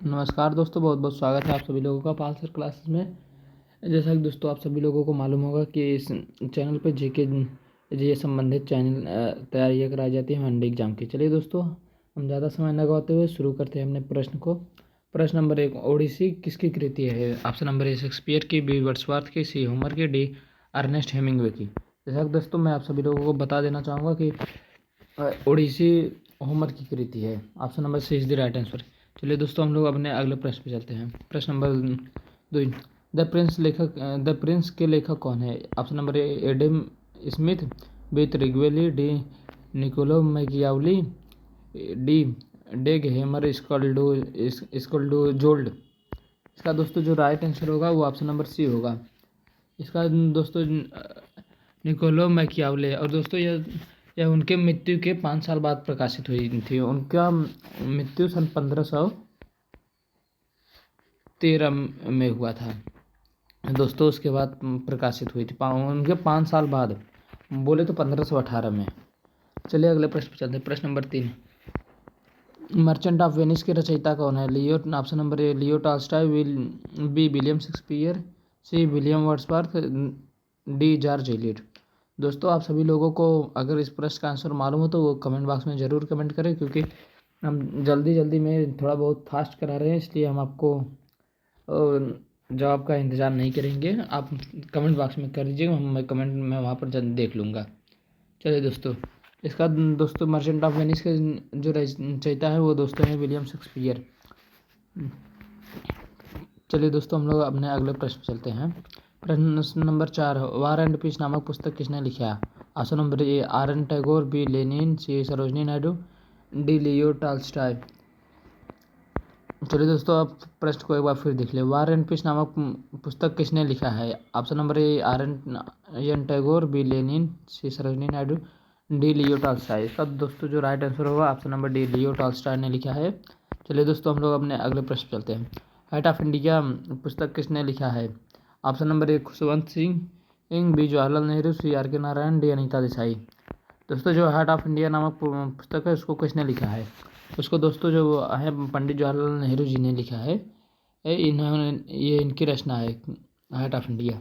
नमस्कार दोस्तों, बहुत बहुत स्वागत है आप सभी लोगों का पालसर क्लासेस में। जैसा कि दोस्तों आप सभी लोगों को मालूम होगा कि इस चैनल पे जे संबंधित चैनल तैयारियाँ कराई जाती है वनडे एग्जाम की। चलिए दोस्तों, हम ज़्यादा समय न गवाते हुए शुरू करते हैं अपने प्रश्न को। प्रश्न नंबर 1, ओडिसी किसकी कृति है? ऑप्शन नंबर ए शेक्सपियर की, बी वर्ड्सवर्थ की, सी होमर की, डी अर्नेस्ट हेमिंग्वे की। जैसा कि दोस्तों मैं आप सभी लोगों को बता देना चाहूँगा कि ओडिसी होमर की कृति है। Option number C is the right answer. चलिए दोस्तों, हम लोग अपने अगले प्रश्न पे चलते हैं। प्रश्न नंबर 2, द प्रिंस के लेखक कौन है? Option number A Adam Smith, B Trygve Lie, D Niccolo Machiavelli, D Dag Hammarskjold. इसका दोस्तों जो राइट आंसर होगा वो ऑप्शन नंबर सी होगा। इसका दोस्तों निकोलो मैकियावले। और दोस्तों यह उनके मृत्यु के 5 साल बाद प्रकाशित हुई थी। उनका मृत्यु सन 1513 में हुआ था दोस्तों। उसके बाद प्रकाशित हुई थी उनके 5 साल बाद, बोले तो 1518 में। चलिए अगले प्रश्न पर चलते हैं। प्रश्न नंबर 3, मर्चेंट ऑफ वेनिस के रचयिता कौन है? Option number A Leo Tolstoy, B William Shakespeare, C William Wordsworth, D George Eliot. दोस्तों आप सभी लोगों को अगर इस प्रश्न का आंसर मालूम हो तो वो कमेंट बॉक्स में ज़रूर कमेंट करें, क्योंकि हम जल्दी में थोड़ा बहुत फास्ट करा रहे हैं, इसलिए हम आपको जवाब का इंतज़ार नहीं करेंगे। आप कमेंट बॉक्स में कर दीजिएगा, मैं कमेंट में वहाँ पर देख लूँगा। चलिए दोस्तों, इसका दोस्तों मर्चेंट ऑफ वेनिस के जो रचयिता है वो दोस्तों है विलियम शेक्सपियर। चलिए दोस्तों, हम लोग अपने अगले प्रश्न पर चलते हैं। प्रश्न नंबर 4, वार एंड पीस नामक पुस्तक किसने लिखा है? Option number A R N Tagore, B Lenin, C Sarojini Naidu, D Leo Tolstoy. चलिए दोस्तों, आप प्रश्न को एक बार फिर देख ले। वार एंड पीस नामक पुस्तक किसने लिखा है? Option number A R N Tagore, B Lenin, C Sarojini Naidu, D Leo Tolstoy. इसका दोस्तों जो राइट आंसर होगा option number D Leo Tolstoy ने लिखा है। चलिए दोस्तों, हम लोग अपने अगले प्रश्न चलते हैं। हार्ट ऑफ इंडिया पुस्तक किसने लिखा है? Option number A Khushwant Singh, B Jawaharlal Nehru, C R K Narayan, D Anita Desai. दोस्तों जो हार्ट ऑफ इंडिया नामक पुस्तक है उसको किसने लिखा है? उसको दोस्तों जो है पंडित जवाहरलाल नेहरू जी ने लिखा है। ये इनकी रचना है हार्ट ऑफ इंडिया।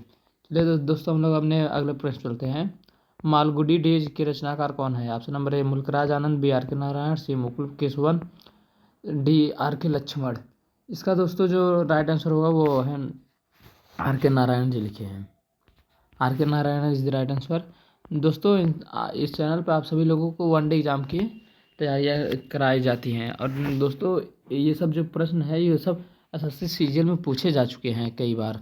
चलिए दोस्तों, हम लोग अपने अगले प्रश्न चलते हैं। मालगुडी डेज के रचनाकार कौन है? Option number A Mulk Raj Anand, B R K Narayan, C Mukul Kesavan, D R K Laxman. इसका दोस्तों जो राइट आंसर होगा वो है आर के नारायण जी लिखे हैं। Are K Narayan is the right answer. दोस्तों इस चैनल पर आप सभी लोगों को वनडे एग्जाम की तैयारियाँ कराई जाती हैं। और दोस्तों ये सब जो प्रश्न है ये सब एसएससी सीजीएल में पूछे जा चुके हैं कई बार।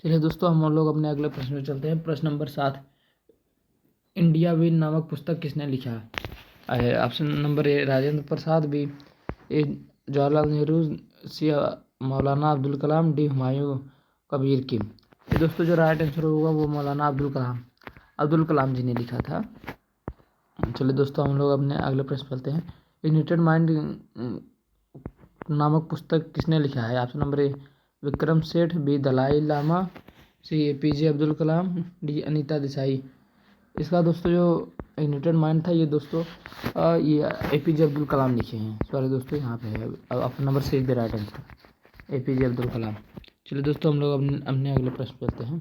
चलिए दोस्तों, हम लोग अपने अगले प्रश्न में चलते हैं। प्रश्न नंबर 7, इंडिया विन नामक पुस्तक किसने लिखा है? Option number A Rajendra Prasad, B A Jawaharlal Nehru, C Maulana Abdul Kalam, D Humayun Kabir की। दोस्तों जो राइट आंसर होगा वो मौलाना अब्दुल कलाम जी ने लिखा था। चलिए दोस्तों, हम लोग अपने अगले प्रश्न चलते हैं। यूनाइटेड माइंड नामक पुस्तक किसने लिखा है? ऑप्शन नंबर ए विक्रम सेठ, बी दलाई लामा, सी एपीजे अब्दुल कलाम, डी अनीता देसाई। इसका दोस्तों जो यूनाइटेड माइंड था ये दोस्तों ये एपीजे अब्दुल कलाम लिखे हैं। सॉरी दोस्तों, यहाँ पे है option number C is the right answer, APJ Abdul Kalam. चलिए दोस्तों, हम लोग अपने अगले प्रश्न चलते हैं।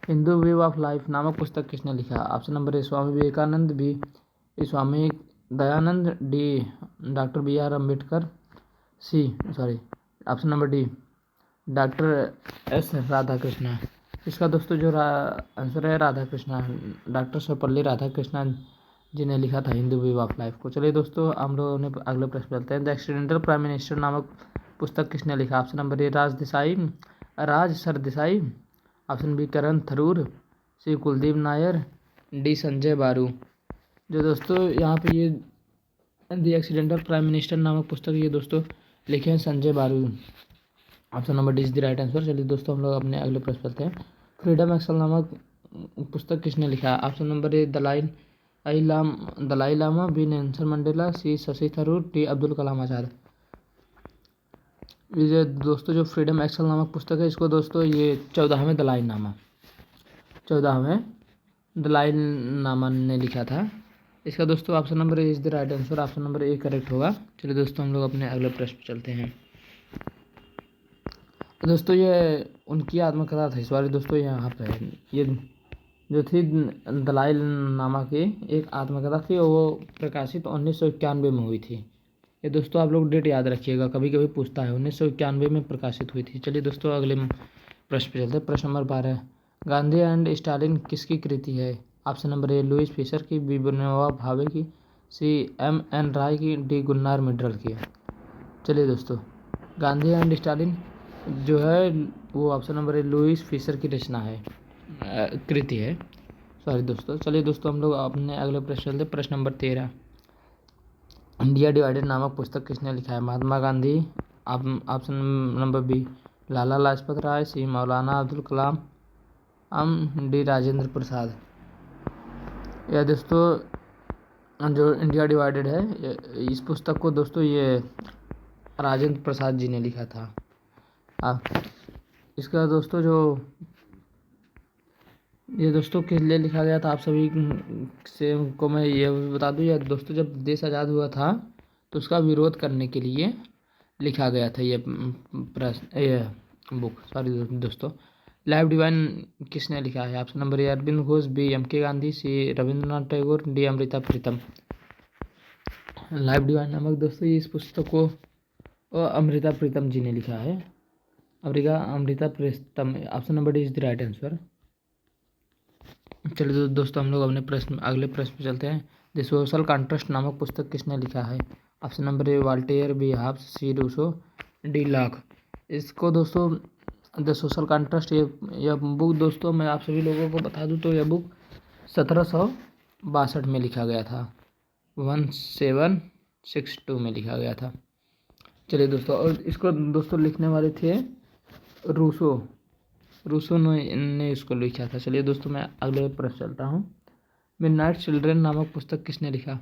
हिंदू वे ऑफ लाइफ नामक पुस्तक किसने लिखा? Option number A Swami Vivekananda, B Swami Dayananda, D doctor B R Ambedkar, option number D doctor S Radhakrishna. इसका दोस्तों जो आंसर है राधाकृष्णा, डॉक्टर सर्वपल्ली राधाकृष्णन जी ने लिखा था हिंदू वे ऑफ लाइफ को। चलिए दोस्तों, हम लोगों ने अगले प्रश्न चलते हैं। द एक्सीडेंटल प्राइम मिनिस्टर नामक पुस्तक किसने लिखा? Option number A Raj Sardesai, option B Karan Tharoor, C Kuldip Nayar, D Sanjaya Baru. जो दोस्तों यहाँ पे ये द एक्सीडेंटल प्राइम मिनिस्टर नामक पुस्तक ये दोस्तों लिखे हैं संजय बारू। Option number D is the right answer. चलिए दोस्तों, हम लोग अपने अगले प्रश्न चलते हैं। फ्रीडम एक्सल नामक पुस्तक किसने लिखा? Option number A Dalai Lama, B Nelson Mandela, C Shashi Tharoor, D Abdul Kalam Azad. ये दोस्तों जो फ्रीडम एक्सल नामक पुस्तक है इसको दोस्तों ये 14वें दलाई नामा ने लिखा था। इसका दोस्तों option number A is the right answer, option number A correct होगा। चलिए दोस्तों, हम लोग अपने अगले प्रश्न पर चलते हैं। दोस्तों ये उनकी आत्मकथा थी। सॉरी दोस्तों, यहाँ पे है ये जो थी दलाई नामा की एक आत्मकथा थी, और वो प्रकाशित 1991 में हुई थी। ये दोस्तों आप लोग डेट याद रखिएगा, कभी कभी पूछता है। 1991 में प्रकाशित हुई थी। चलिए दोस्तों अगले प्रश्न पे चलते हैं। प्रश्न नंबर 12, गांधी एंड स्टालिन किसकी कृति है? Option number A Louis Fischer की, बी विनोबा भावे की, सी M N राय की, डी गुन्नार मिडल की। चलिए दोस्तों, गांधी एंड स्टालिन जो है वो option number A Louis Fischer की रचना है, कृति है। सॉरी दोस्तों। चलिए दोस्तों हम लोग अपने अगले प्रश्न चलते। प्रश्न नंबर 13, इंडिया डिवाइडेड नामक पुस्तक किसने लिखा है? Mahatma Gandhi, option number B Lala Lajpat Rai, सी मौलाना अब्दुल कलाम, डी राजेंद्र प्रसाद। यह दोस्तों जो इंडिया डिवाइडेड है, इस पुस्तक को दोस्तों ये राजेंद्र प्रसाद जी ने लिखा था। इसका दोस्तों जो ये दोस्तों किस लिए लिखा गया था, आप सभी से को मैं ये बता दूं। या दोस्तों जब देश आज़ाद हुआ था तो उसका विरोध करने के लिए लिखा गया था ये प्रश्न, ये बुक। सॉरी दोस्तों। लाइफ डिवाइन किसने लिखा है? Option number A Aurobindo Ghosh, B M K Gandhi, C Rabindranath Tagore, D Amrita Pritam. Life divine नामक दोस्तों इस पुस्तक को अमृता प्रीतम जी ने लिखा है। Amrita Pritam, option number D is the right answer. चलिए दोस्तों हम लोग अपने अगले प्रश्न पे चलते हैं। द सोशल कॉन्ट्रैस्ट नामक पुस्तक किसने लिखा है? Option number A Voltaire, B Hobbes, C Rousseau, D Locke. इसको दोस्तों द सोशल कॉन्ट्रैस्ट यह बुक दोस्तों मैं आप सभी लोगों को बता दूं तो यह बुक 1762 में लिखा गया था। 1762 में लिखा गया था। चलिए दोस्तों, और इसको दोस्तों लिखने वाले थे रूसो ने इसको लिखा था। चलिए दोस्तों मैं अगले प्रश्न चलता हूँ। मिडनाइट चिल्ड्रन नामक पुस्तक किसने लिखा?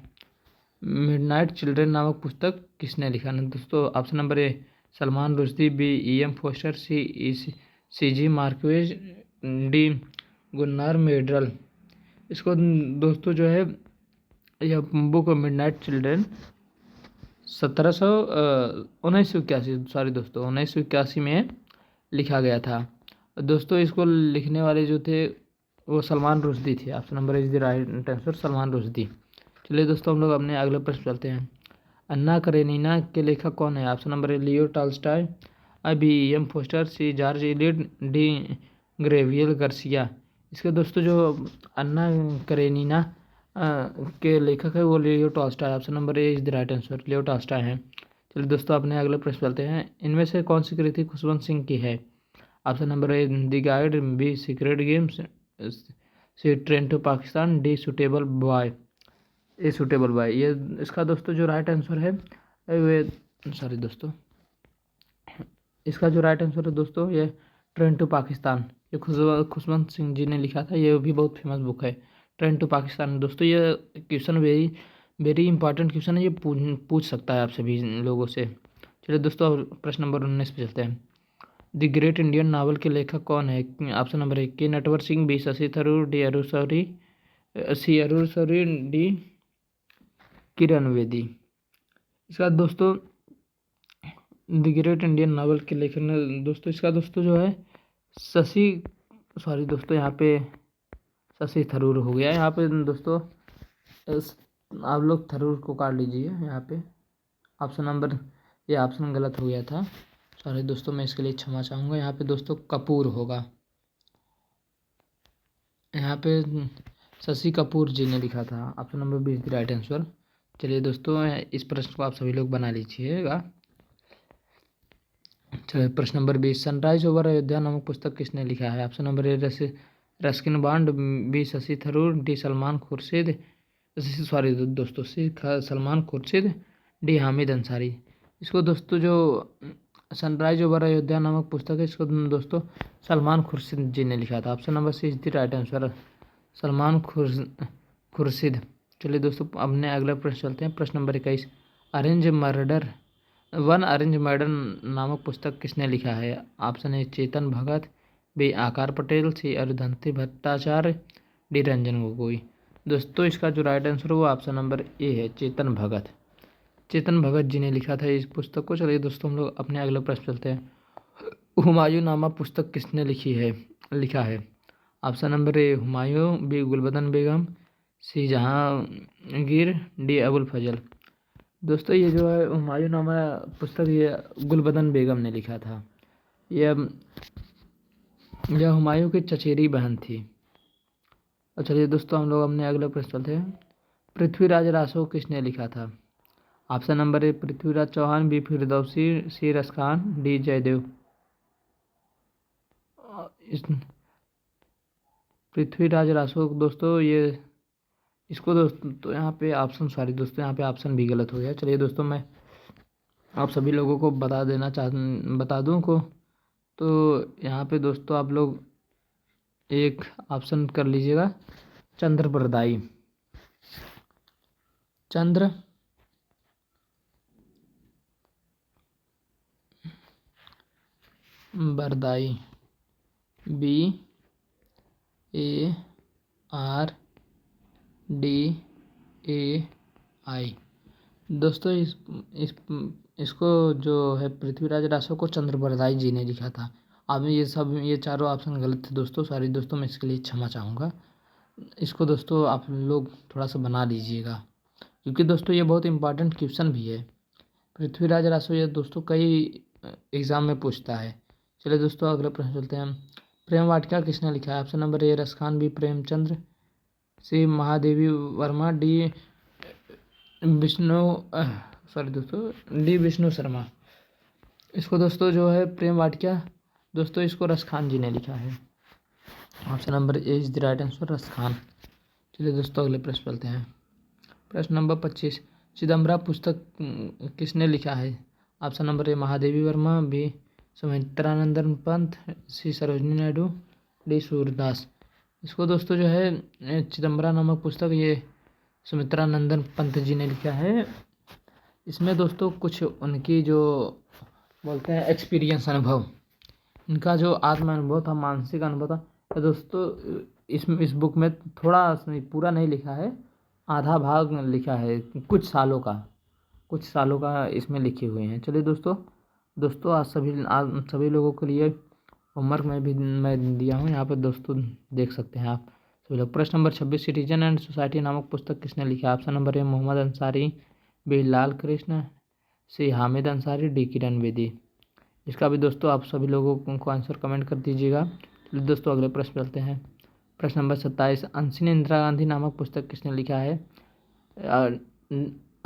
मिडनाइट चिल्ड्रन नामक पुस्तक किसने लिखा ना दोस्तों? Option number A Salman Rushdie, B E M Forster, C G Marquez, D Gunnar Myrdal. इसको दोस्तों जो है यह बुक मिडनाइट चिल्ड्रन 1981 में लिखा गया था। दोस्तों इसको लिखने वाले जो थे वो सलमान रुश्दी थे। Option number is the right answer, Salman Rushdie. चलिए दोस्तों हम लोग अपने अगले प्रश्न चलते हैं। अन्ना करेनिना के लेखक कौन है? Option number A Leo Tolstoy, B E M Forster, C George Eliot, D Gabriel Garcia. इसके दोस्तों जो अन्ना करेनिना के लेखक है वो Leo Tolstoy. Option number A is the right answer, Leo Tolstoy है। चलिए दोस्तों अपने अगले प्रश्न चलते हैं। इनमें से कौन सी कृति खुशवंत सिंह की है? Option number A the guide, B secret games, C train to Pakistan, D suitable boy. ये इसका दोस्तों जो राइट आंसर है वे सॉरी दोस्तों इसका जो राइट आंसर है दोस्तों ये ट्रेन टू पाकिस्तान। ये खुशवंत सिंह जी ने लिखा था। ये भी बहुत फेमस बुक है, ट्रेन टू पाकिस्तान। दोस्तों ये question very very important question है, ये पूछ सकता है आप सभी लोगों से। चलिए दोस्तों प्रश्न नंबर 19 पे चलते हैं। द ग्रेट इंडियन नावल के लेखक कौन है? ऑप्शन नंबर ए के नटवर सिंह, बी शशि थरूर, डी अरुण शौरी, सी अरुण शौरी, डी किरण बेदी। इसका दोस्तों द ग्रेट इंडियन नावल के लेखक दोस्तों इसका दोस्तों जो है यहाँ पे शशि थरूर हो गया। यहाँ पे दोस्तों आप लोग थरूर को काट लीजिए। यहाँ पे ये ऑप्शन गलत हो गया था। सॉरी दोस्तों मैं इसके लिए क्षमा चाहूँगा। यहाँ पे दोस्तों कपूर होगा। यहाँ पे शशि कपूर जी ने लिखा था। Option number B is the right answer. चलिए दोस्तों इस प्रश्न को आप सभी लोग बना लीजिएगा। चलिए प्रश्न नंबर 20, सनराइज ओवर अयोध्या नामक पुस्तक किसने लिखा है? Option number A Ruskin Bond, B Shashi Tharoor, D Salman Khurshid, sorry दोस्तों सी सलमान खुर्शीद, डी हामिद अंसारी। इसको दोस्तों जो सनराइज ओवर अयोध्या नामक पुस्तक है इसको दोस्तों सलमान खुर्शीद जी ने लिखा था। Option number C is the right answer, Salman Khurshid. चलिए दोस्तों अपने अगला प्रश्न चलते हैं। प्रश्न नंबर 21, अरेंज मर्डर नामक पुस्तक किसने लिखा है? Option A Chetan Bhagat, B आकार पटेल, सी अरुंधति भट्टाचार्य, डी रंजन गोगोई। दोस्तों इसका जो राइट आंसर है वो ऑप्शन नंबर ए है, चेतन भगत जी ने लिखा था इस पुस्तक को। चलिए दोस्तों हम लोग अपने अगले प्रश्न चलते हैं। हुमायूंनामा पुस्तक किसने लिखा है? Option number A Humayun, B Gulbadan Begum, C Jahangir, D Abul Fazl. दोस्तों ये जो है हुमायूंनामा पुस्तक ये गुलबदन बेगम ने लिखा था। यह हुमायूं की चचेरी बहन थी। और चलिए दोस्तों हम लोग अपने अगले प्रश्न चलते हैं। पृथ्वीराज रासो किसने लिखा था? Option number A Prithviraj Chauhan, B Firdausi, C Raskhan, D Jayadev. इस पृथ्वीराज रासो दोस्तों ये इसको दोस्तों तो यहाँ पे ऑप्शन सॉरी दोस्तों यहाँ पे ऑप्शन भी गलत हो गया। चलिए दोस्तों मैं आप सभी लोगों को बता दूँ को तो यहाँ पे दोस्तों आप लोग एक ऑप्शन कर लीजिएगा Chandra Bardai. Chandra Bardai, B A R D A I. दोस्तों इसको जो है पृथ्वीराज रासो को चंद्र बरदाई जी ने लिखा था। अब ये चारों ऑप्शन गलत थे दोस्तों, सॉरी दोस्तों मैं इसके लिए क्षमा चाहूँगा। इसको दोस्तों आप लोग थोड़ा सा बना लीजिएगा क्योंकि दोस्तों ये बहुत इंपॉर्टेंट क्वेश्चन भी है। पृथ्वीराज रासो ये दोस्तों कई एग्ज़ाम में पूछता है। चलिए दोस्तों अगले प्रश्न चलते हैं। प्रेम वाटिका किसने लिखा है? Option number A Raskhan, B Premchandra, C Mahadevi Verma, D Vishnu Sharma. इसको दोस्तों जो है प्रेम वाटिका दोस्तों इसको रसखान जी ने लिखा है। Option number A is the right answer, Raskhan. चलिए दोस्तों अगले प्रश्न चलते हैं। प्रश्न नंबर 25, चिदम्बरा पुस्तक किसने लिखा है? Option number A Mahadevi Verma, B Sumitranandan Pant, C Sarojini Naidu, D Surdas. इसको दोस्तों जो है चिदम्बरा नामक पुस्तक ये सुमित्रानंदन पंत जी ने लिखा है। इसमें दोस्तों कुछ उनकी जो बोलते हैं एक्सपीरियंस अनुभव, इनका जो आत्म अनुभव था, मानसिक अनुभव था, तो दोस्तों इस बुक में थोड़ा पूरा नहीं लिखा है, आधा भाग लिखा है, कुछ सालों का इसमें लिखे हुए हैं। चलिए दोस्तों आज सभी लोगों के लिए होमवर्क मैं दिया हूँ यहाँ पर दोस्तों, देख सकते हैं आप सभी लोग। प्रश्न नंबर 26, सिटीजन एंड सोसाइटी नामक पुस्तक किसने लिखा है? Option number A Mohammad Ansari, B Lal Krishna, C Hamid Ansari, D Kiran Bedi. इसका भी दोस्तों आप सभी लोगों को आंसर कमेंट कर दीजिएगा। चलिए दोस्तों अगले प्रश्न चलते हैं। प्रश्न नंबर 27, अंशी ने इंदिरा गांधी नामक पुस्तक किसने लिखा है?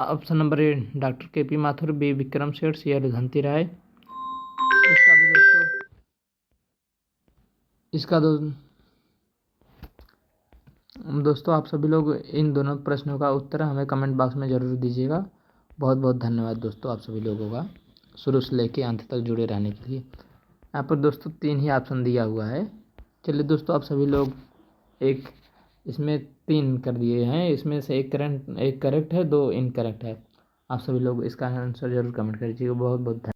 Option number A doctor K P. Mathur, B Vikram Seth, C Arundhati राय। इसका भी दोस्तों आप सभी लोग इन दोनों प्रश्नों का उत्तर हमें कमेंट बॉक्स में ज़रूर दीजिएगा। बहुत बहुत धन्यवाद दोस्तों आप सभी लोगों का शुरू से लेके अंत तक जुड़े रहने के लिए। यहाँ पर दोस्तों 3 ही ऑप्शन दिया हुआ है। चलिए दोस्तों आप सभी लोग इसमें 3 कर दिए हैं, इसमें से एक करेक्ट है, 2 इनकरेक्ट है। आप सभी लोग इसका आंसर जरूर कमेंट कर दीजिएगा। बहुत बहुत